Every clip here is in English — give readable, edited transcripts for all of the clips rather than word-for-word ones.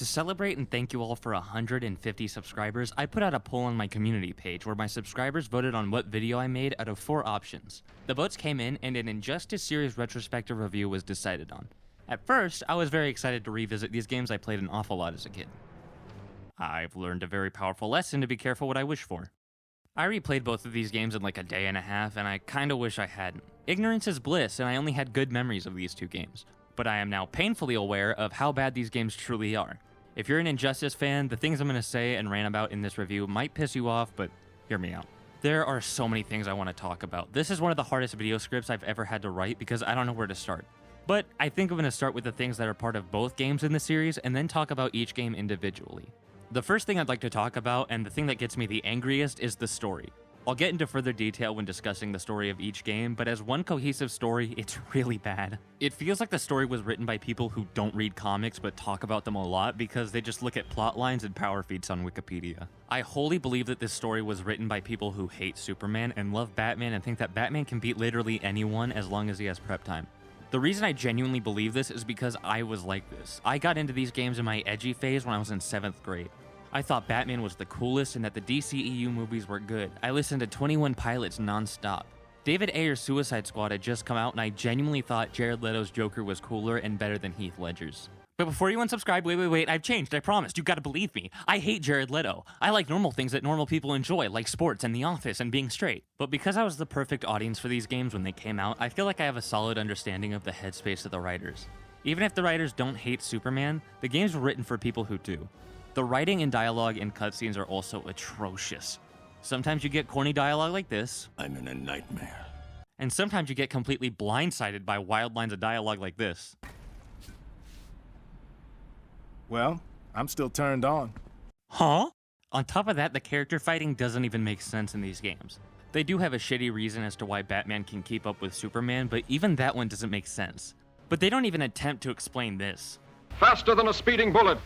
To celebrate and thank you all for 150 subscribers, I put out a poll on my community page where my subscribers voted on what video I made out of 4 options. The votes came in and an Injustice series retrospective review was decided on. At first, I was very excited to revisit these games I played an awful lot as a kid. I've learned a very powerful lesson to be careful what I wish for. I replayed both of these games in like a day and a half, and I kinda wish I hadn't. Ignorance is bliss, and I only had good memories of these 2 games. But I am now painfully aware of how bad these games truly are. If you're an Injustice fan, the things I'm going to say and rant about in this review might piss you off, but hear me out. There are so many things I want to talk about. This is one of the hardest video scripts I've ever had to write because I don't know where to start. But I think I'm going to start with the things that are part of both games in the series and then talk about each game individually. The first thing I'd like to talk about, and the thing that gets me the angriest, is the story. I'll get into further detail when discussing the story of each game, but as one cohesive story, it's really bad. It feels like the story was written by people who don't read comics but talk about them a lot because they just look at plot lines and power feats on Wikipedia. I wholly believe that this story was written by people who hate Superman and love Batman and think that Batman can beat literally anyone as long as he has prep time. The reason I genuinely believe this is because I was like this. I got into these games in my edgy phase when I was in 7th grade. I thought Batman was the coolest and that the DCEU movies were good. I listened to 21 Pilots non-stop. David Ayer's Suicide Squad had just come out and I genuinely thought Jared Leto's Joker was cooler and better than Heath Ledger's. But before you unsubscribe, wait, I've changed, I promised, you gotta believe me. I hate Jared Leto. I like normal things that normal people enjoy, like sports and The Office and being straight. But because I was the perfect audience for these games when they came out, I feel like I have a solid understanding of the headspace of the writers. Even if the writers don't hate Superman, the games were written for people who do. The writing and dialogue in cutscenes are also atrocious. Sometimes you get corny dialogue like this. I'm in a nightmare. And sometimes you get completely blindsided by wild lines of dialogue like this. Well, I'm still turned on. Huh? On top of that, the character fighting doesn't even make sense in these games. They do have a shitty reason as to why Batman can keep up with Superman, but even that one doesn't make sense. But they don't even attempt to explain this. Faster than a speeding bullet.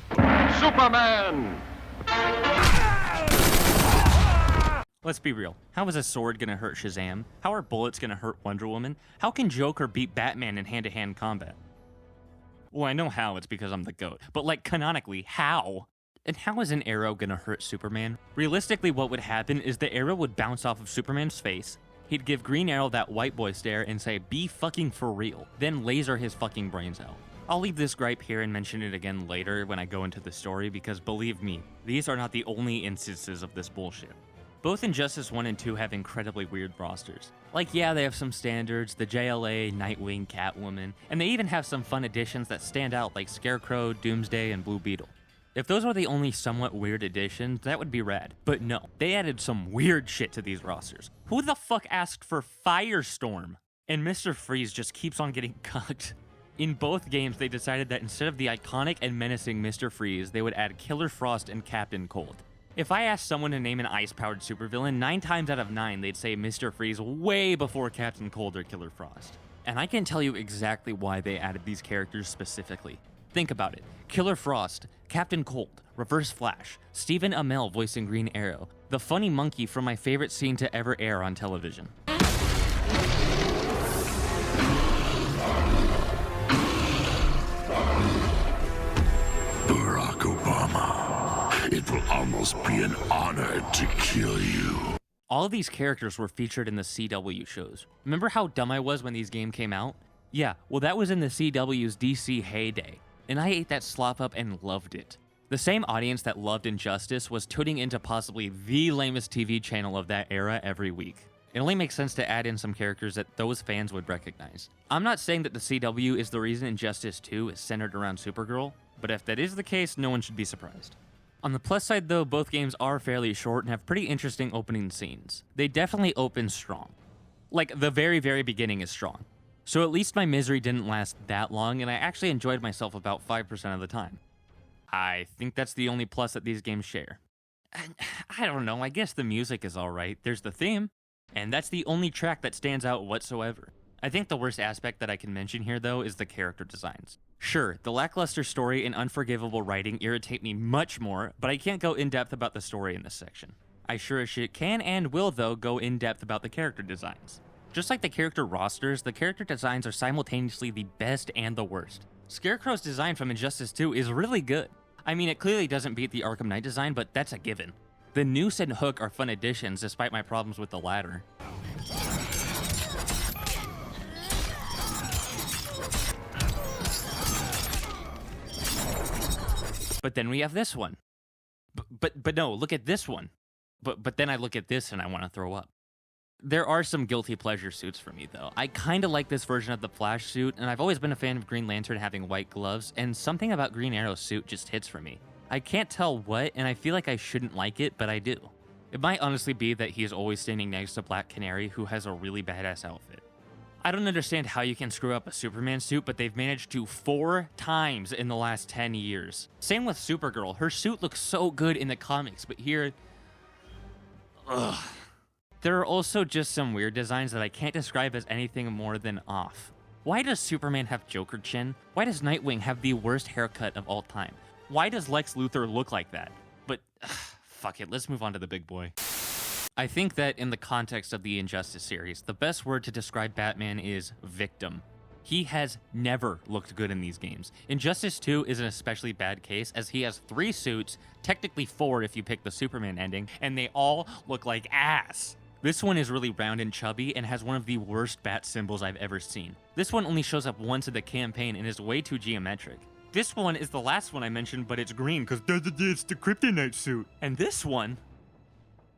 Superman! Let's be real. How is a sword gonna hurt Shazam? How are bullets gonna hurt Wonder Woman? How can Joker beat Batman in hand-to-hand combat? Well, I know how, it's because I'm the GOAT. But like, canonically, how? And how is an arrow gonna hurt Superman? Realistically, what would happen is the arrow would bounce off of Superman's face, he'd give Green Arrow that white boy stare and say, "Be fucking for real," then laser his fucking brains out. I'll leave this gripe here and mention it again later when I go into the story because believe me, these are not the only instances of this bullshit. Both Injustice 1 and 2 have incredibly weird rosters. Like, yeah, they have some standards, the JLA, Nightwing, Catwoman, and they even have some fun additions that stand out like Scarecrow, Doomsday, and Blue Beetle. If those were the only somewhat weird additions, that would be rad. But no, they added some weird shit to these rosters. Who the fuck asked for Firestorm? And Mr. Freeze just keeps on getting cucked. In both games, they decided that instead of the iconic and menacing Mr. Freeze, they would add Killer Frost and Captain Cold. If I asked someone to name an ice-powered supervillain, 9 times out of 9, they'd say Mr. Freeze way before Captain Cold or Killer Frost. And I can tell you exactly why they added these characters specifically. Think about it. Killer Frost, Captain Cold, Reverse Flash, Stephen Amell voicing Green Arrow, the funny monkey from my favorite scene to ever air on television. Barack Obama, it will almost be an honor to kill you. All of these characters were featured in the CW shows. Remember how dumb I was when these games came out? Yeah, well that was in the CW's DC heyday, and I ate that slop up and loved it. The same audience that loved Injustice was tuning into possibly the lamest TV channel of that era every week. It only makes sense to add in some characters that those fans would recognize. I'm not saying that the CW is the reason Injustice 2 is centered around Supergirl, but if that is the case, no one should be surprised. On the plus side though, both games are fairly short and have pretty interesting opening scenes. They definitely open strong. Like, the very, very beginning is strong. So at least my misery didn't last that long, and I actually enjoyed myself about 5% of the time. I think that's the only plus that these games share. I don't know, I guess the music is alright. There's the theme, and that's the only track that stands out whatsoever. I think the worst aspect that I can mention here, though, is the character designs. Sure, the lackluster story and unforgivable writing irritate me much more, but I can't go in-depth about the story in this section. I sure as shit can and will, though, go in-depth about the character designs. Just like the character rosters, the character designs are simultaneously the best and the worst. Scarecrow's design from Injustice 2 is really good. I mean, it clearly doesn't beat the Arkham Knight design, but that's a given. The Noose and Hook are fun additions, despite my problems with the latter. But then we have this one. But no, look at this one. But then I look at this and I want to throw up. There are some guilty pleasure suits for me, though. I kind of like this version of the Flash suit, and I've always been a fan of Green Lantern having white gloves, and something about Green Arrow's suit just hits for me. I can't tell what, and I feel like I shouldn't like it, but I do. It might honestly be that he is always standing next to Black Canary, who has a really badass outfit. I don't understand how you can screw up a Superman suit, but they've managed to 4 times in the last 10 years. Same with Supergirl. Her suit looks so good in the comics, but here... Ugh. There are also just some weird designs that I can't describe as anything more than off. Why does Superman have Joker chin? Why does Nightwing have the worst haircut of all time? Why does Lex Luthor look like that? But, fuck it, let's move on to the big boy. I think that in the context of the Injustice series, the best word to describe Batman is victim. He has never looked good in these games. Injustice 2 is an especially bad case, as he has 3 suits, technically 4 if you pick the Superman ending, and they all look like ass. This one is really round and chubby and has one of the worst bat symbols I've ever seen. This one only shows up once in the campaign and is way too geometric. This one is the last one I mentioned, but it's green because it's the Kryptonite suit. And this one,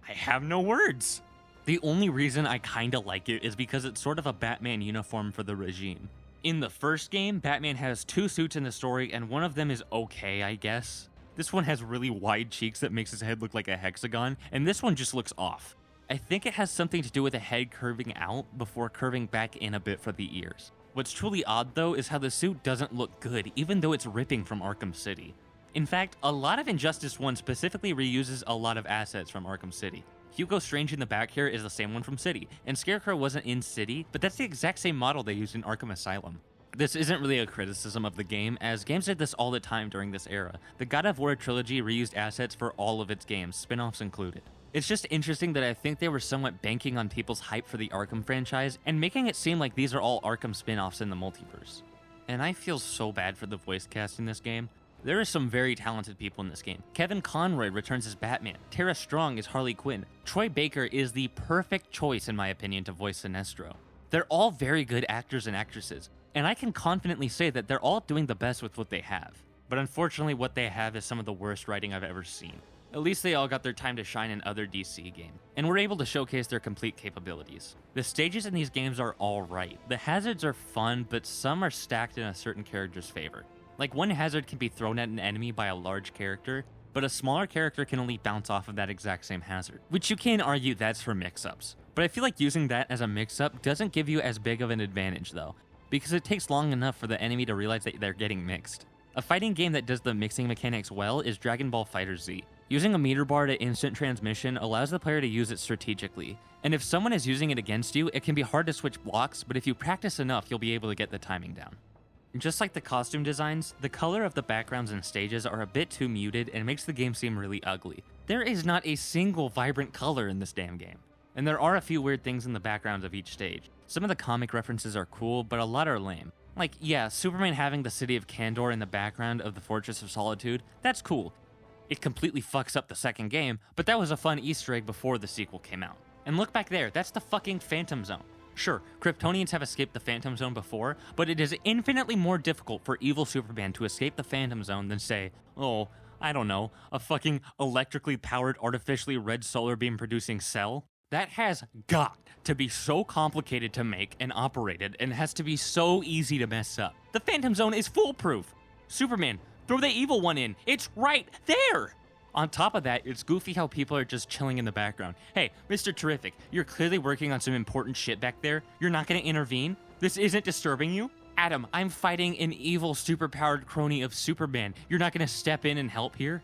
I have no words. The only reason I kinda like it is because it's sort of a Batman uniform for the regime. In the first game, Batman has 2 suits in the story and one of them is okay, I guess. This one has really wide cheeks that makes his head look like a hexagon, and this one just looks off. I think it has something to do with the head curving out before curving back in a bit for the ears. What's truly odd though is how the suit doesn't look good even though it's ripping from Arkham City. In fact, a lot of Injustice 1 specifically reuses a lot of assets from Arkham City. Hugo Strange in the back here is the same one from City, and Scarecrow wasn't in City, but that's the exact same model they used in Arkham Asylum. This isn't really a criticism of the game, as games did this all the time during this era. The God of War trilogy reused assets for all of its games, spin-offs included. It's just interesting that I think they were somewhat banking on people's hype for the Arkham franchise and making it seem like these are all Arkham spin-offs in the multiverse. And I feel so bad for the voice cast in this game. There are some very talented people in this game. Kevin Conroy returns as Batman. Tara Strong is Harley Quinn. Troy Baker is the perfect choice, in my opinion, to voice Sinestro. They're all very good actors and actresses, and I can confidently say that they're all doing the best with what they have. But unfortunately, what they have is some of the worst writing I've ever seen. At least they all got their time to shine in other DC games, and were able to showcase their complete capabilities. The stages in these games are alright. The hazards are fun, but some are stacked in a certain character's favor. Like, one hazard can be thrown at an enemy by a large character, but a smaller character can only bounce off of that exact same hazard, which you can argue that's for mix-ups. But I feel like using that as a mix-up doesn't give you as big of an advantage though, because it takes long enough for the enemy to realize that they're getting mixed. A fighting game that does the mixing mechanics well is Dragon Ball FighterZ. Using a meter bar to instant transmission allows the player to use it strategically, and if someone is using it against you, it can be hard to switch blocks, but if you practice enough, you'll be able to get the timing down. Just like the costume designs, the color of the backgrounds and stages are a bit too muted and makes the game seem really ugly. There is not a single vibrant color in this damn game. And there are a few weird things in the backgrounds of each stage. Some of the comic references are cool, but a lot are lame. Like, yeah, Superman having the city of Kandor in the background of the Fortress of Solitude, that's cool. It completely fucks up the second game, but that was a fun Easter egg before the sequel came out. And look back there, that's the fucking Phantom Zone. Sure, Kryptonians have escaped the Phantom Zone before, but it is infinitely more difficult for evil Superman to escape the Phantom Zone than, say, oh, I don't know, a fucking electrically powered, artificially red solar beam producing cell. That has got to be so complicated to make and operated, and has to be so easy to mess up. The Phantom Zone is foolproof. Superman, throw the evil one in. It's right there. On top of that, it's goofy how people are just chilling in the background. Hey, Mr. Terrific, you're clearly working on some important shit back there. You're not gonna intervene? This isn't disturbing you? Adam, I'm fighting an evil, superpowered crony of Superman. You're not gonna step in and help here?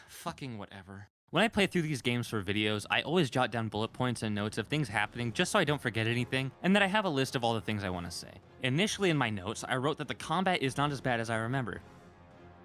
Fucking whatever. When I play through these games for videos, I always jot down bullet points and notes of things happening just so I don't forget anything, and that I have a list of all the things I want to say. Initially in my notes, I wrote that the combat is not as bad as I remember.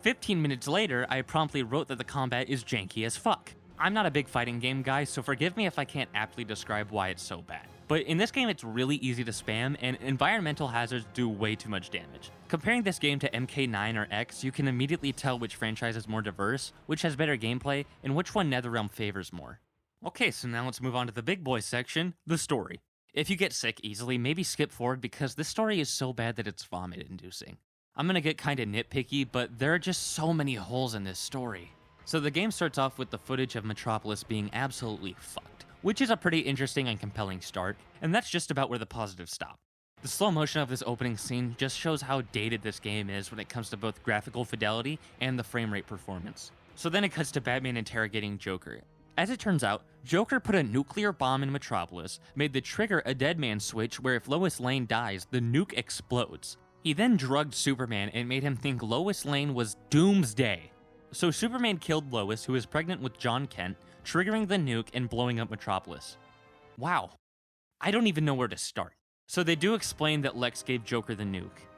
15 minutes later, I promptly wrote that the combat is janky as fuck. I'm not a big fighting game guy, so forgive me if I can't aptly describe why it's so bad. But in this game, it's really easy to spam, and environmental hazards do way too much damage. Comparing this game to MK9 or X, you can immediately tell which franchise is more diverse, which has better gameplay, and which one NetherRealm favors more. Okay, so now let's move on to the big boy section, the story. If you get sick easily, maybe skip forward because this story is so bad that it's vomit-inducing. I'm gonna get kinda nitpicky, but there are just so many holes in this story. So the game starts off with the footage of Metropolis being absolutely fucked, which is a pretty interesting and compelling start, and that's just about where the positives stop. The slow motion of this opening scene just shows how dated this game is when it comes to both graphical fidelity and the frame rate performance. So then it cuts to Batman interrogating Joker. As it turns out, Joker put a nuclear bomb in Metropolis, made the trigger a dead man switch where if Lois Lane dies, the nuke explodes. He then drugged Superman and made him think Lois Lane was Doomsday. So Superman killed Lois, who is pregnant with John Kent, triggering the nuke and blowing up Metropolis. Wow. I don't even know where to start. So they do explain that Lex gave Joker the nuke.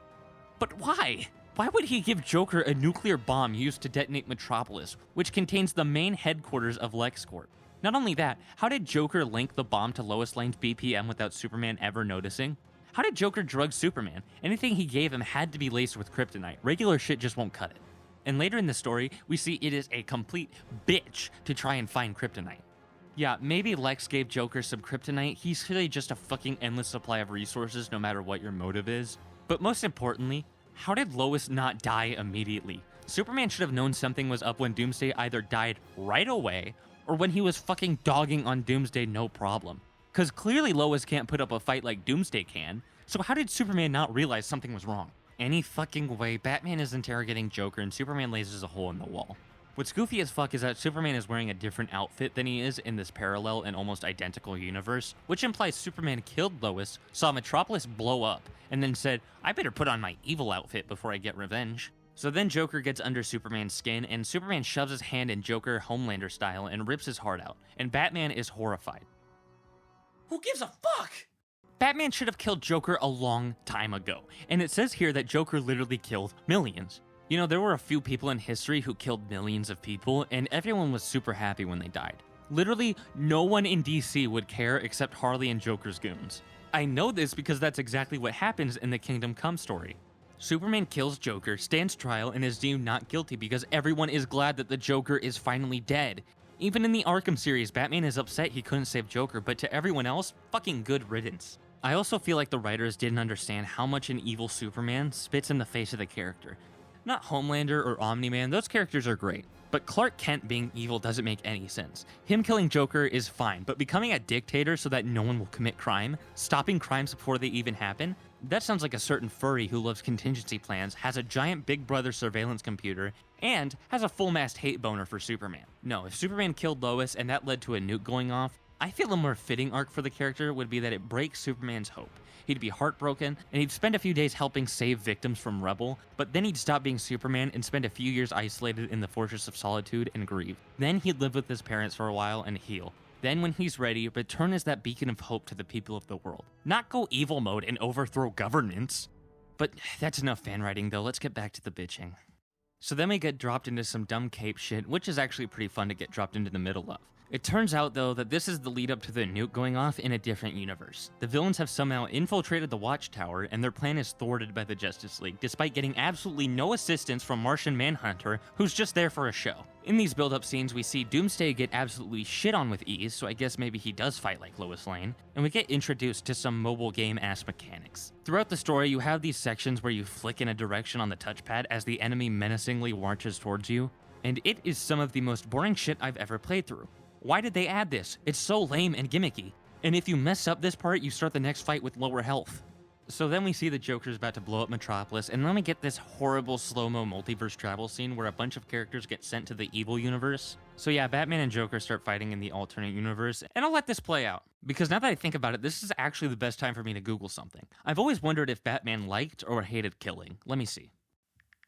But why? Why would he give Joker a nuclear bomb used to detonate Metropolis, which contains the main headquarters of LexCorp? Not only that, how did Joker link the bomb to Lois Lane's BPM without Superman ever noticing? How did Joker drug Superman? Anything he gave him had to be laced with kryptonite. Regular shit just won't cut it. And later in the story, we see it is a complete bitch to try and find kryptonite. Yeah, maybe Lex gave Joker some kryptonite. He's really just a fucking endless supply of resources no matter what your motive is. But most importantly, how did Lois not die immediately? Superman should have known something was up when Doomsday either died right away or when he was fucking dogging on Doomsday no problem. Cause clearly Lois can't put up a fight like Doomsday can, so how did Superman not realize something was wrong? Any fucking way, Batman is interrogating Joker and Superman lasers a hole in the wall. What's goofy as fuck is that Superman is wearing a different outfit than he is in this parallel and almost identical universe, which implies Superman killed Lois, saw Metropolis blow up, and then said, I better put on my evil outfit before I get revenge. So then Joker gets under Superman's skin, and Superman shoves his hand in Joker Homelander style and rips his heart out, and Batman is horrified. Who gives a fuck? Batman should have killed Joker a long time ago, and it says here that Joker literally killed millions. You know, there were a few people in history who killed millions of people, and everyone was super happy when they died. Literally, no one in DC would care except Harley and Joker's goons. I know this because that's exactly what happens in the Kingdom Come story. Superman kills Joker, stands trial, and is deemed not guilty because everyone is glad that the Joker is finally dead. Even in the Arkham series, Batman is upset he couldn't save Joker, but to everyone else, fucking good riddance. I also feel like the writers didn't understand how much an evil Superman spits in the face of the character. Not Homelander or Omni-Man, those characters are great. But Clark Kent being evil doesn't make any sense. Him killing Joker is fine, but becoming a dictator so that no one will commit crime, stopping crimes before they even happen, that sounds like a certain furry who loves contingency plans, has a giant Big Brother surveillance computer, and has a full-mast hate boner for Superman. No, if Superman killed Lois and that led to a nuke going off, I feel a more fitting arc for the character would be that it breaks Superman's hope. He'd be heartbroken, and he'd spend a few days helping save victims from Rebel, but then he'd stop being Superman and spend a few years isolated in the Fortress of Solitude and grieve. Then he'd live with his parents for a while and heal. Then when he's ready, return as that beacon of hope to the people of the world. Not go evil mode and overthrow governance. But that's enough fan writing though, let's get back to the bitching. So then we get dropped into some dumb cape shit, which is actually pretty fun to get dropped into the middle of. It turns out, though, that this is the lead up to the nuke going off in a different universe. The villains have somehow infiltrated the Watchtower, and their plan is thwarted by the Justice League, despite getting absolutely no assistance from Martian Manhunter, who's just there for a show. In these build-up scenes, we see Doomsday get absolutely shit on with ease, so I guess maybe he does fight like Lois Lane, and we get introduced to some mobile game-ass mechanics. Throughout the story, you have these sections where you flick in a direction on the touchpad as the enemy menacingly marches towards you, and it is some of the most boring shit I've ever played through. Why did they add this? It's so lame and gimmicky. And if you mess up this part, you start the next fight with lower health. So then we see the Joker's about to blow up Metropolis, and then we get this horrible slow-mo multiverse travel scene where a bunch of characters get sent to the evil universe. So yeah, Batman and Joker start fighting in the alternate universe, and I'll let this play out. Because now that I think about it, this is actually the best time for me to Google something. I've always wondered if Batman liked or hated killing. Let me see.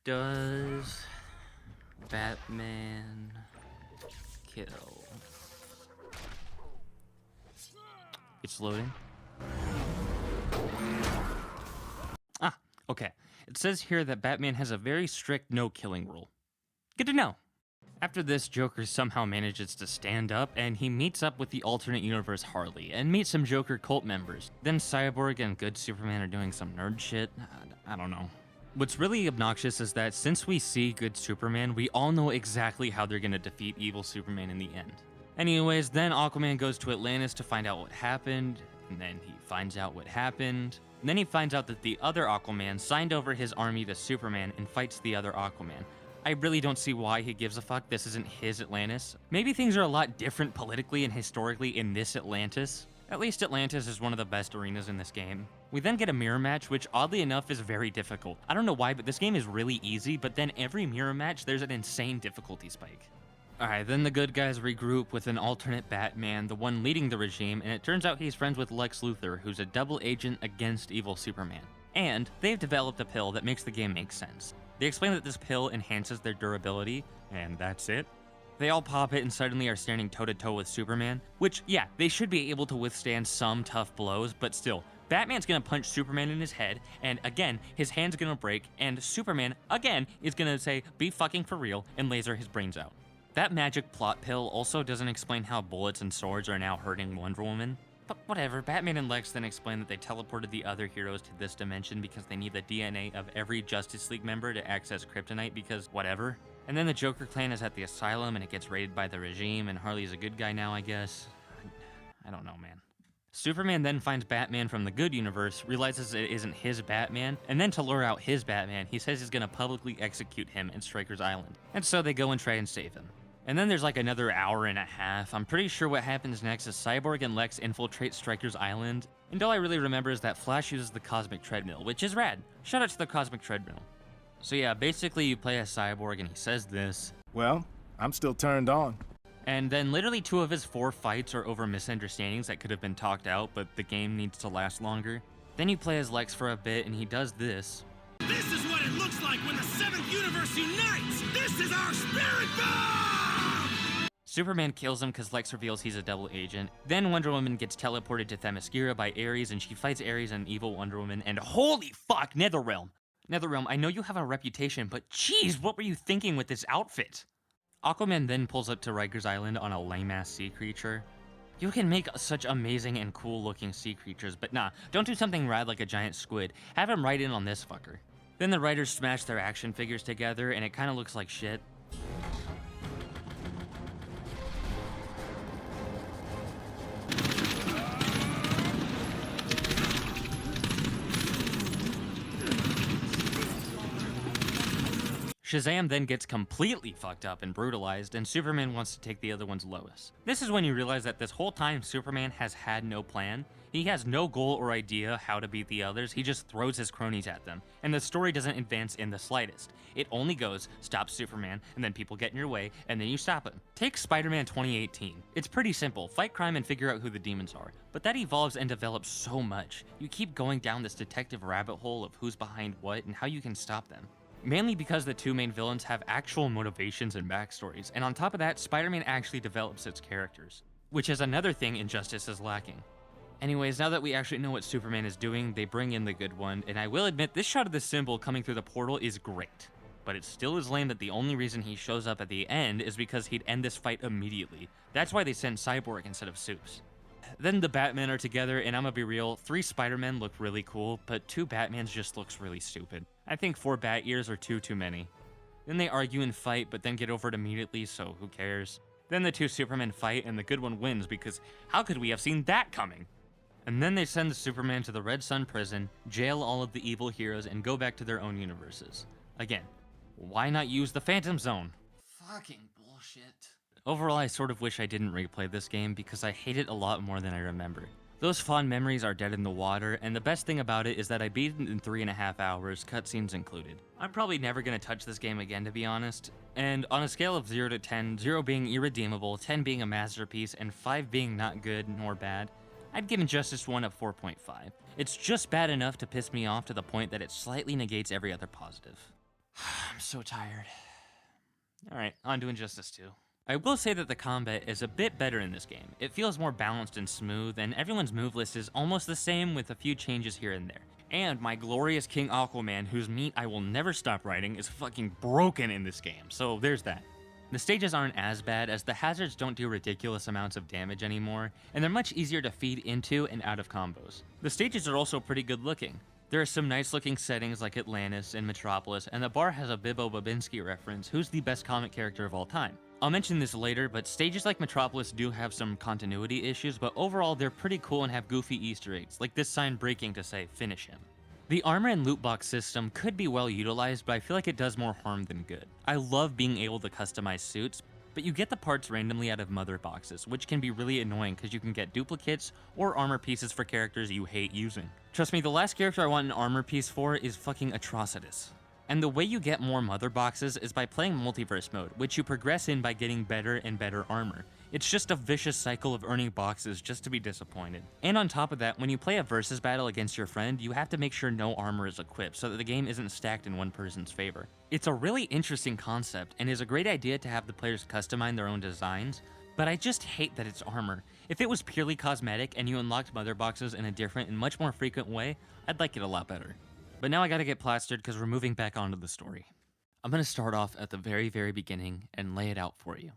Does Batman kill? It's loading. Okay. It says here that Batman has a very strict no-killing rule. Good to know. After this, Joker somehow manages to stand up, and he meets up with the alternate universe Harley, and meets some Joker cult members. Then Cyborg and Good Superman are doing some nerd shit. I don't know. What's really obnoxious is that since we see Good Superman, we all know exactly how they're gonna defeat evil Superman in the end. Anyways, then Aquaman goes to Atlantis to find out what happened, and then he finds out what happened. And then he finds out that the other Aquaman signed over his army to Superman and fights the other Aquaman. I really don't see why he gives a fuck. This isn't his Atlantis. Maybe things are a lot different politically and historically in this Atlantis. At least Atlantis is one of the best arenas in this game. We then get a mirror match, which oddly enough is very difficult. I don't know why, but this game is really easy, but then every mirror match, there's an insane difficulty spike. Alright, then the good guys regroup with an alternate Batman, the one leading the regime, and it turns out he's friends with Lex Luthor, who's a double agent against evil Superman. And they've developed a pill that makes the game make sense. They explain that this pill enhances their durability, and that's it. They all pop it and suddenly are standing toe-to-toe with Superman, which, yeah, they should be able to withstand some tough blows, but still, Batman's gonna punch Superman in his head, and again, his hand's gonna break, and Superman, again, is gonna say, be fucking for real, and laser his brains out. That magic plot pill also doesn't explain how bullets and swords are now hurting Wonder Woman. But whatever, Batman and Lex then explain that they teleported the other heroes to this dimension because they need the DNA of every Justice League member to access Kryptonite because whatever. And then the Joker clan is at the asylum and it gets raided by the regime and Harley's a good guy now, I guess. I don't know, man. Superman then finds Batman from the good universe, realizes it isn't his Batman, and then to lure out his Batman, he says he's gonna publicly execute him in Stryker's Island. And so they go and try and save him. And then there's like another hour and a half. I'm pretty sure what happens next is Cyborg and Lex infiltrate Stryker's Island, and all I really remember is that Flash uses the Cosmic Treadmill, which is rad. Shout out to the Cosmic Treadmill. So yeah, basically you play as Cyborg and he says this. Well, I'm still turned on. And then literally 2 of his 4 fights are over misunderstandings that could have been talked out, but the game needs to last longer. Then you play as Lex for a bit and he does this. This is what it looks like when the 7th universe unites! This is our spirit bomb! Superman kills him because Lex reveals he's a double agent. Then Wonder Woman gets teleported to Themyscira by Ares and she fights Ares and evil Wonder Woman and holy fuck, Netherrealm! Netherrealm, I know you have a reputation, but geez, what were you thinking with this outfit? Aquaman then pulls up to Rikers Island on a lame-ass sea creature. You can make such amazing and cool-looking sea creatures, but nah, don't do something rad like a giant squid. Have him ride in on this fucker. Then the writers smash their action figures together, and it kinda looks like shit. Shazam then gets completely fucked up and brutalized, and Superman wants to take the other one's Lois. This is when you realize that this whole time Superman has had no plan. He has no goal or idea how to beat the others, he just throws his cronies at them. And the story doesn't advance in the slightest. It only goes, stop Superman, and then people get in your way, and then you stop him. Take Spider-Man 2018. It's pretty simple, fight crime and figure out who the demons are. But that evolves and develops so much. You keep going down this detective rabbit hole of who's behind what and how you can stop them. Mainly because the 2 main villains have actual motivations and backstories, and on top of that, Spider-Man actually develops its characters, which is another thing Injustice is lacking. Anyways, now that we actually know what Superman is doing, they bring in the good one, and I will admit this shot of the symbol coming through the portal is great. But it still is lame that the only reason he shows up at the end is because he'd end this fight immediately. That's why they sent Cyborg instead of Supes. Then the Batmen are together, and I'm gonna be real, 3 Spider-Men look really cool, but 2 Batmans just looks really stupid. I think 4 bat ears are too many. Then they argue and fight, but then get over it immediately, so who cares? Then the 2 Supermen fight, and the good one wins, because how could we have seen that coming? And then they send the Superman to the Red Sun prison, jail all of the evil heroes, and go back to their own universes. Again, why not use the Phantom Zone? Fucking bullshit. Overall, I sort of wish I didn't replay this game because I hate it a lot more than I remember. Those fond memories are dead in the water, and the best thing about it is that I beat it in 3.5 hours, cutscenes included. I'm probably never gonna touch this game again, to be honest. And on a scale of 0 to 10, 0 being irredeemable, 10 being a masterpiece, and 5 being not good nor bad, I'd give Injustice 1 a 4.5. It's just bad enough to piss me off to the point that it slightly negates every other positive. I'm so tired. Alright, on to Injustice 2. I will say that the combat is a bit better in this game. It feels more balanced and smooth, and everyone's move list is almost the same with a few changes here and there. And my glorious King Aquaman, whose meat I will never stop riding, is fucking broken in this game, so there's that. The stages aren't as bad as the hazards don't do ridiculous amounts of damage anymore, and they're much easier to feed into and out of combos. The stages are also pretty good looking. There are some nice looking settings like Atlantis and Metropolis, and the bar has a Bibbo Babinski reference, who's the best comic character of all time. I'll mention this later, but stages like Metropolis do have some continuity issues, but overall they're pretty cool and have goofy Easter eggs, like this sign breaking to say, "Finish him." The armor and loot box system could be well utilized, but I feel like it does more harm than good. I love being able to customize suits, but you get the parts randomly out of mother boxes, which can be really annoying because you can get duplicates or armor pieces for characters you hate using. Trust me, the last character I want an armor piece for is fucking Atrocious. And the way you get more mother boxes is by playing multiverse mode, which you progress in by getting better and better armor. It's just a vicious cycle of earning boxes just to be disappointed. And on top of that, when you play a versus battle against your friend, you have to make sure no armor is equipped so that the game isn't stacked in one person's favor. It's a really interesting concept and is a great idea to have the players customize their own designs, but I just hate that it's armor. If it was purely cosmetic and you unlocked mother boxes in a different and much more frequent way, I'd like it a lot better. But now I gotta get plastered because we're moving back onto the story. I'm gonna start off at the very beginning and lay it out for you.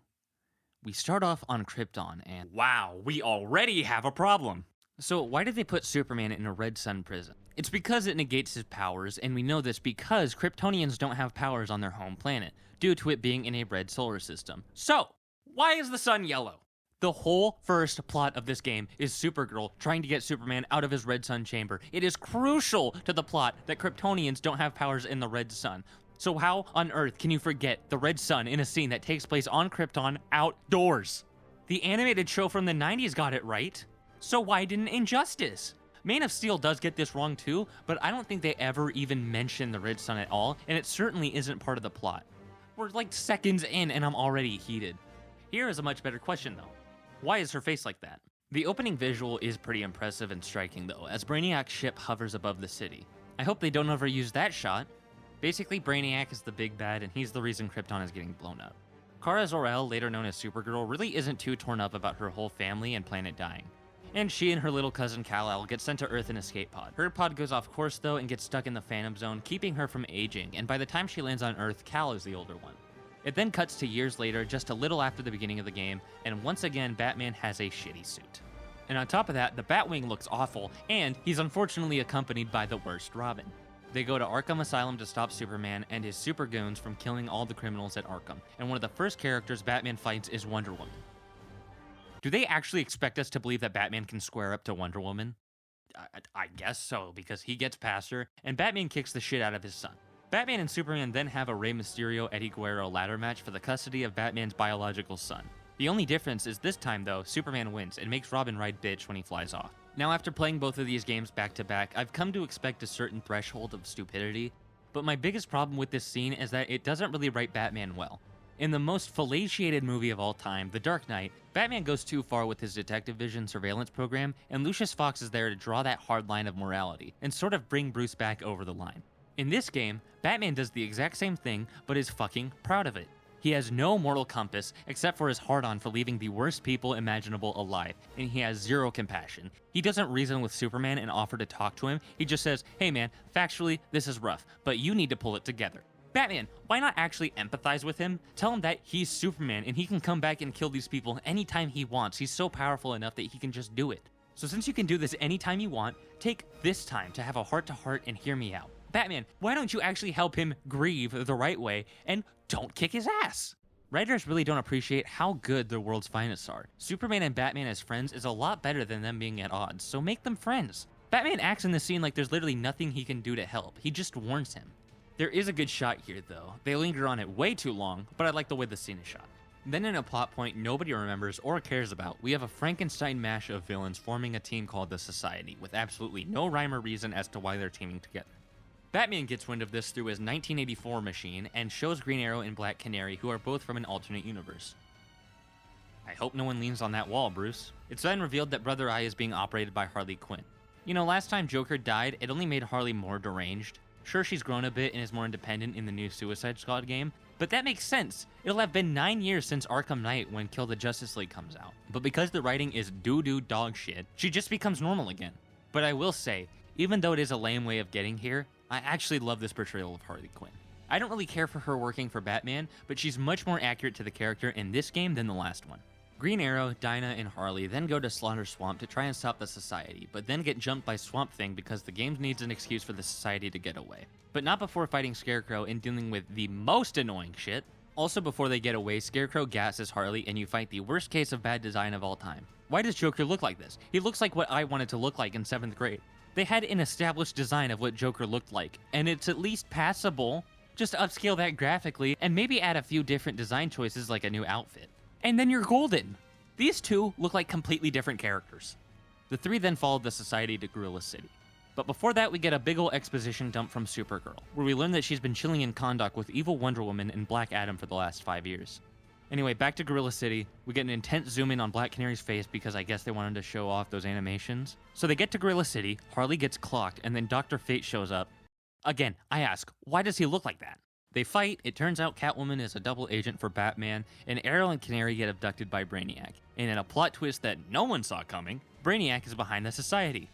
We start off on Krypton and wow, we already have a problem! So why did they put Superman in a Red Sun prison? It's because it negates his powers, and we know this because Kryptonians don't have powers on their home planet, due to it being in a red solar system. So, why is the sun yellow? The whole first plot of this game is Supergirl trying to get Superman out of his Red Sun chamber. It is crucial to the plot that Kryptonians don't have powers in the Red Sun. So how on earth can you forget the Red Sun in a scene that takes place on Krypton outdoors? The animated show from the 90s got it right. So why didn't Injustice? Man of Steel does get this wrong too, but I don't think they ever even mention the Red Sun at all, and it certainly isn't part of the plot. We're like seconds in and I'm already heated. Here is a much better question though. Why is her face like that? The opening visual is pretty impressive and striking though, as Brainiac's ship hovers above the city. I hope they don't overuse that shot. Basically, Brainiac is the big bad, and he's the reason Krypton is getting blown up. Kara Zor-El, later known as Supergirl, really isn't too torn up about her whole family and planet dying. And she and her little cousin Kal-El get sent to Earth in a escape pod. Her pod goes off course though and gets stuck in the Phantom Zone, keeping her from aging, and by the time she lands on Earth, Kal is the older one. It then cuts to years later, just a little after the beginning of the game, and once again, Batman has a shitty suit. And on top of that, the Batwing looks awful, and he's unfortunately accompanied by the worst Robin. They go to Arkham Asylum to stop Superman and his super goons from killing all the criminals at Arkham, and one of the first characters Batman fights is Wonder Woman. Do they actually expect us to believe that Batman can square up to Wonder Woman? I guess so, because he gets past her, and Batman kicks the shit out of his son. Batman and Superman then have a Rey Mysterio-Eddie Guerrero ladder match for the custody of Batman's biological son. The only difference is this time though, Superman wins and makes Robin ride bitch when he flies off. Now after playing both of these games back to back, I've come to expect a certain threshold of stupidity, but my biggest problem with this scene is that it doesn't really write Batman well. In the most fellatiated movie of all time, The Dark Knight, Batman goes too far with his detective vision surveillance program, and Lucius Fox is there to draw that hard line of morality, and sort of bring Bruce back over the line. In this game, Batman does the exact same thing, but is fucking proud of it. He has no moral compass except for his hard-on for leaving the worst people imaginable alive, and he has zero compassion. He doesn't reason with Superman and offer to talk to him, he just says, hey man, factually, this is rough, but you need to pull it together. Batman, why not actually empathize with him? Tell him that he's Superman and he can come back and kill these people anytime he wants. He's so powerful enough that he can just do it. So since you can do this anytime you want, take this time to have a heart-to-heart and hear me out. Batman, why don't you actually help him grieve the right way and don't kick his ass? Writers really don't appreciate how good their world's finest are. Superman and Batman as friends is a lot better than them being at odds, so make them friends. Batman acts in the scene like there's literally nothing he can do to help. He just warns him. There is a good shot here though. They linger on it way too long, but I like the way the scene is shot. Then in a plot point nobody remembers or cares about, we have a Frankenstein mash of villains forming a team called the Society, with absolutely no rhyme or reason as to why they're teaming together. Batman gets wind of this through his 1984 machine and shows Green Arrow and Black Canary, who are both from an alternate universe. I hope no one leans on that wall, Bruce. It's then revealed that Brother Eye is being operated by Harley Quinn. You know, last time Joker died, it only made Harley more deranged. Sure, she's grown a bit and is more independent in the new Suicide Squad game, but that makes sense. It'll have been 9 years since Arkham Knight when Kill the Justice League comes out. But because the writing is doo-doo dog shit, she just becomes normal again. But I will say, even though it is a lame way of getting here, I actually love this portrayal of Harley Quinn. I don't really care for her working for Batman, but she's much more accurate to the character in this game than the last one. Green Arrow, Dinah, and Harley then go to Slaughter Swamp to try and stop the Society, but then get jumped by Swamp Thing because the game needs an excuse for the Society to get away. But not before fighting Scarecrow and dealing with the most annoying shit. Also before they get away, Scarecrow gasses Harley and you fight the worst case of bad design of all time. Why does Joker look like this? He looks like what I wanted to look like in 7th grade. They had an established design of what Joker looked like, and it's at least passable. Just upscale that graphically, and maybe add a few different design choices like a new outfit. And then you're golden! These two look like completely different characters. The three then followed the Society to Gorilla City. But before that, we get a big ol' exposition dump from Supergirl, where we learn that she's been chilling in Kahndaq with evil Wonder Woman and Black Adam for the last 5 years. Anyway, back to Gorilla City, we get an intense zoom in on Black Canary's face because I guess they wanted to show off those animations. So they get to Gorilla City, Harley gets clocked, and then Dr. Fate shows up. Again, I ask, why does he look like that? They fight, it turns out Catwoman is a double agent for Batman, and Arrow and Canary get abducted by Brainiac. And in a plot twist that no one saw coming, Brainiac is behind the Society.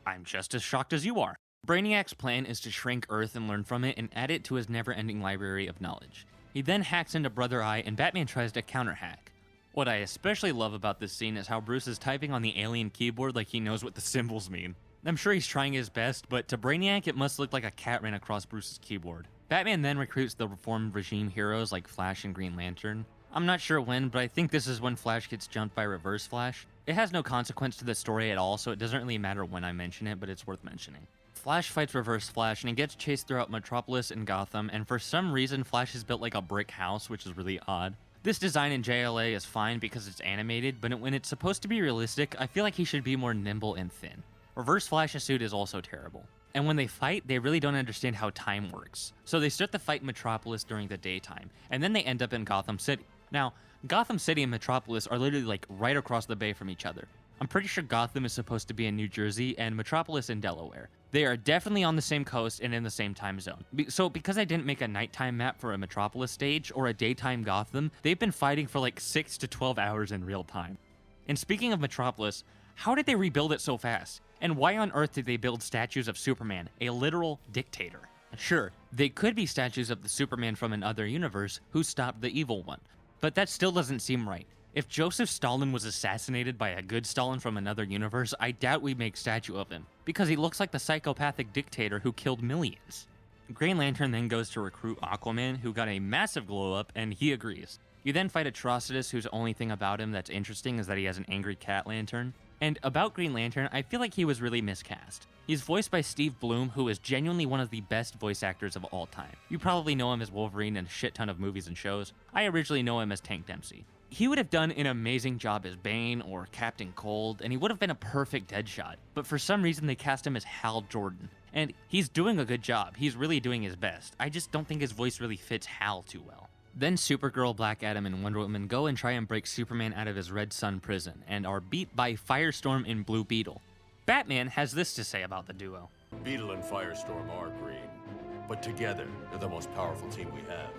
I'm just as shocked as you are. Brainiac's plan is to shrink Earth and learn from it and add it to his never-ending library of knowledge. He then hacks into Brother Eye and Batman tries to counter-hack. What I especially love about this scene is how Bruce is typing on the alien keyboard like he knows what the symbols mean. I'm sure he's trying his best, but to Brainiac it must look like a cat ran across Bruce's keyboard. Batman then recruits the reformed regime heroes like Flash and Green Lantern. I'm not sure when, but I think this is when Flash gets jumped by Reverse Flash. It has no consequence to the story at all, so it doesn't really matter when I mention it, but it's worth mentioning. Flash fights Reverse Flash, and he gets chased throughout Metropolis and Gotham, and for some reason Flash is built like a brick house, which is really odd. This design in JLA is fine because it's animated, but when it's supposed to be realistic, I feel like he should be more nimble and thin. Reverse Flash's suit is also terrible. And when they fight, they really don't understand how time works. So they start the fight in Metropolis during the daytime, and then they end up in Gotham City. Now, Gotham City and Metropolis are literally like right across the bay from each other. I'm pretty sure Gotham is supposed to be in New Jersey and Metropolis in Delaware. They are definitely on the same coast and in the same time zone. So because I didn't make a nighttime map for a Metropolis stage or a daytime Gotham, they've been fighting for like 6 to 12 hours in real time. And speaking of Metropolis, how did they rebuild it so fast? And why on earth did they build statues of Superman, a literal dictator? Sure, they could be statues of the Superman from another universe who stopped the evil one, but that still doesn't seem right. If Joseph Stalin was assassinated by a good Stalin from another universe, I doubt we'd make statue of him, because he looks like the psychopathic dictator who killed millions. Green Lantern then goes to recruit Aquaman, who got a massive glow-up, and he agrees. You then fight Atrocious, whose only thing about him that's interesting is that he has an angry cat lantern. And about Green Lantern, I feel like he was really miscast. He's voiced by Steve Blum, who is genuinely one of the best voice actors of all time. You probably know him as Wolverine in a shit ton of movies and shows. I originally know him as Tank Dempsey. He would have done an amazing job as Bane or Captain Cold, and he would have been a perfect Deadshot. But for some reason, they cast him as Hal Jordan. And he's doing a good job. He's really doing his best. I just don't think his voice really fits Hal too well. Then Supergirl, Black Adam, and Wonder Woman go and try and break Superman out of his Red Sun prison, and are beat by Firestorm and Blue Beetle. Batman has this to say about the duo. Beetle and Firestorm are green, but together, they're the most powerful team we have.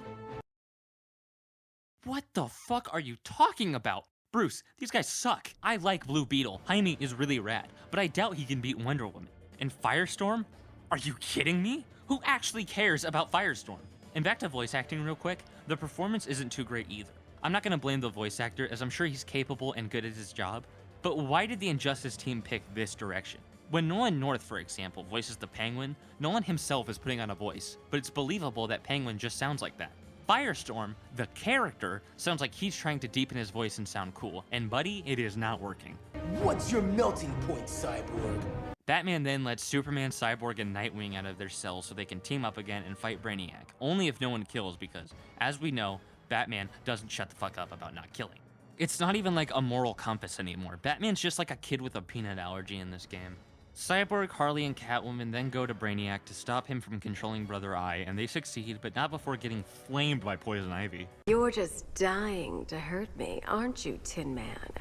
What the fuck are you talking about? Bruce, these guys suck. I like Blue Beetle. Jaime is really rad, but I doubt he can beat Wonder Woman. And Firestorm? Are you kidding me? Who actually cares about Firestorm? And back to voice acting real quick, the performance isn't too great either. I'm not gonna blame the voice actor, as I'm sure he's capable and good at his job, but why did the Injustice team pick this direction? When Nolan North, for example, voices the Penguin, Nolan himself is putting on a voice, but it's believable that Penguin just sounds like that. Firestorm, the character, sounds like he's trying to deepen his voice and sound cool, and buddy, it is not working. What's your melting point, Cyborg? Batman then lets Superman, Cyborg, and Nightwing out of their cells so they can team up again and fight Brainiac, only if no one kills because, as we know, Batman doesn't shut the fuck up about not killing. It's not even like a moral compass anymore. Batman's just like a kid with a peanut allergy in this game. Cyborg, Harley, and Catwoman then go to Brainiac to stop him from controlling Brother Eye, and they succeed, but not before getting flamed by Poison Ivy. You're just dying to hurt me, aren't you, Tin Man?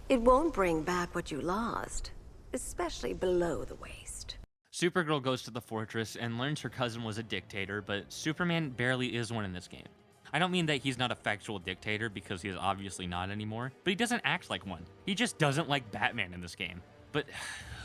It won't bring back what you lost, especially below the waist. Supergirl goes to the fortress and learns her cousin was a dictator, but Superman barely is one in this game. I don't mean that he's not a factual dictator because he is obviously not anymore, but he doesn't act like one. He just doesn't like Batman in this game. But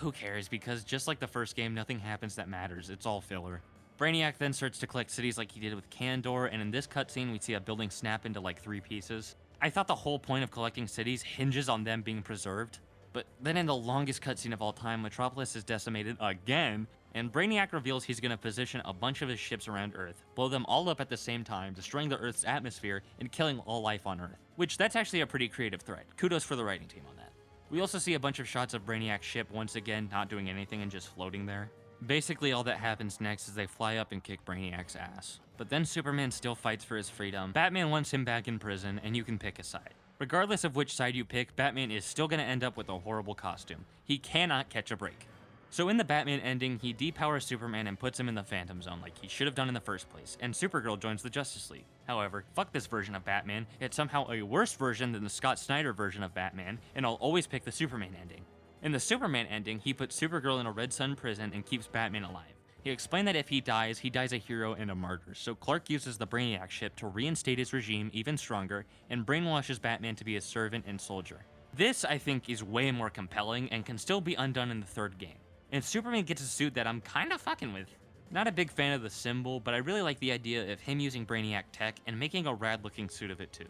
who cares, because just like the first game, nothing happens that matters. It's all filler. Brainiac then starts to collect cities like he did with Kandor, and in this cutscene we see a building snap into like 3 pieces. I thought the whole point of collecting cities hinges on them being preserved, but then in the longest cutscene of all time, Metropolis is decimated again, and Brainiac reveals he's going to position a bunch of his ships around Earth, blow them all up at the same time, destroying the Earth's atmosphere and killing all life on Earth. Which, that's actually a pretty creative threat. Kudos for the writing team on that. We also see a bunch of shots of Brainiac's ship once again not doing anything and just floating there. Basically all that happens next is they fly up and kick Brainiac's ass. But then Superman still fights for his freedom, Batman wants him back in prison, and you can pick a side. Regardless of which side you pick, Batman is still going to end up with a horrible costume. He cannot catch a break. So in the Batman ending, he depowers Superman and puts him in the Phantom Zone like he should have done in the first place, and Supergirl joins the Justice League. However, fuck this version of Batman, it's somehow a worse version than the Scott Snyder version of Batman, and I'll always pick the Superman ending. In the Superman ending, he puts Supergirl in a Red Sun prison and keeps Batman alive. He explained that if he dies a hero and a martyr, so Clark uses the Brainiac ship to reinstate his regime even stronger, and brainwashes Batman to be a servant and soldier. This, I think, is way more compelling and can still be undone in the third game. And Superman gets a suit that I'm kinda fucking with. Not a big fan of the symbol, but I really like the idea of him using Brainiac tech and making a rad looking suit of it too.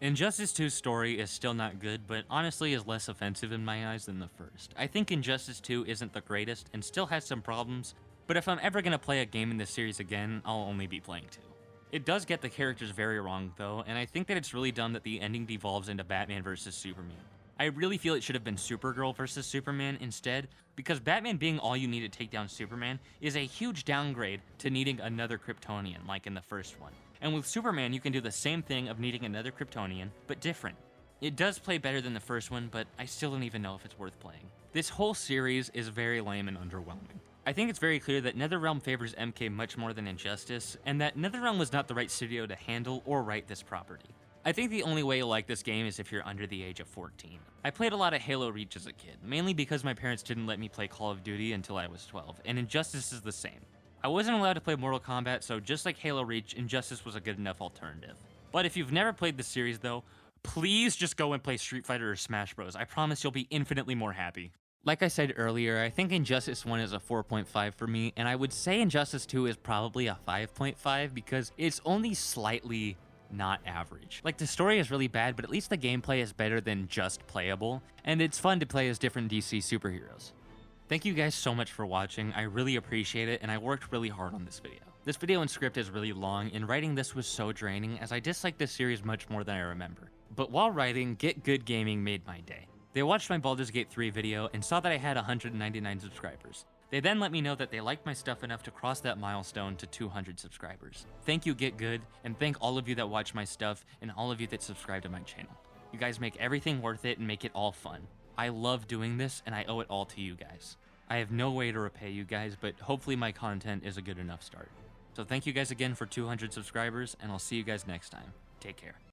Injustice 2's story is still not good, but honestly is less offensive in my eyes than the first. I think Injustice 2 isn't the greatest and still has some problems, but if I'm ever gonna play a game in this series again, I'll only be playing 2. It does get the characters very wrong though, and I think that it's really dumb that the ending devolves into Batman versus Superman. I really feel it should have been Supergirl versus Superman instead, because Batman being all you need to take down Superman is a huge downgrade to needing another Kryptonian like in the first one. And with Superman, you can do the same thing of needing another Kryptonian, but different. It does play better than the first one, but I still don't even know if it's worth playing. This whole series is very lame and underwhelming. I think it's very clear that NetherRealm favors MK much more than Injustice, and that NetherRealm was not the right studio to handle or write this property. I think the only way you'll like this game is if you're under the age of 14. I played a lot of Halo Reach as a kid, mainly because my parents didn't let me play Call of Duty until I was 12, and Injustice is the same. I wasn't allowed to play Mortal Kombat, so just like Halo Reach, Injustice was a good enough alternative. But if you've never played the series though, please just go and play Street Fighter or Smash Bros. I promise you'll be infinitely more happy. Like I said earlier, I think Injustice 1 is a 4.5 for me, and I would say Injustice 2 is probably a 5.5 because it's only slightly not average. Like, the story is really bad, but at least the gameplay is better than just playable, and it's fun to play as different DC superheroes. Thank you guys so much for watching, I really appreciate it, and I worked really hard on this video. This video and script is really long, and writing this was so draining as I dislike this series much more than I remember. But while writing, Get Good Gaming made my day. They watched my Baldur's Gate 3 video and saw that I had 199 subscribers. They then let me know that they liked my stuff enough to cross that milestone to 200 subscribers. Thank you, Get Good, and thank all of you that watch my stuff and all of you that subscribe to my channel. You guys make everything worth it and make it all fun. I love doing this and I owe it all to you guys. I have no way to repay you guys, but hopefully my content is a good enough start. So thank you guys again for 200 subscribers, and I'll see you guys next time. Take care.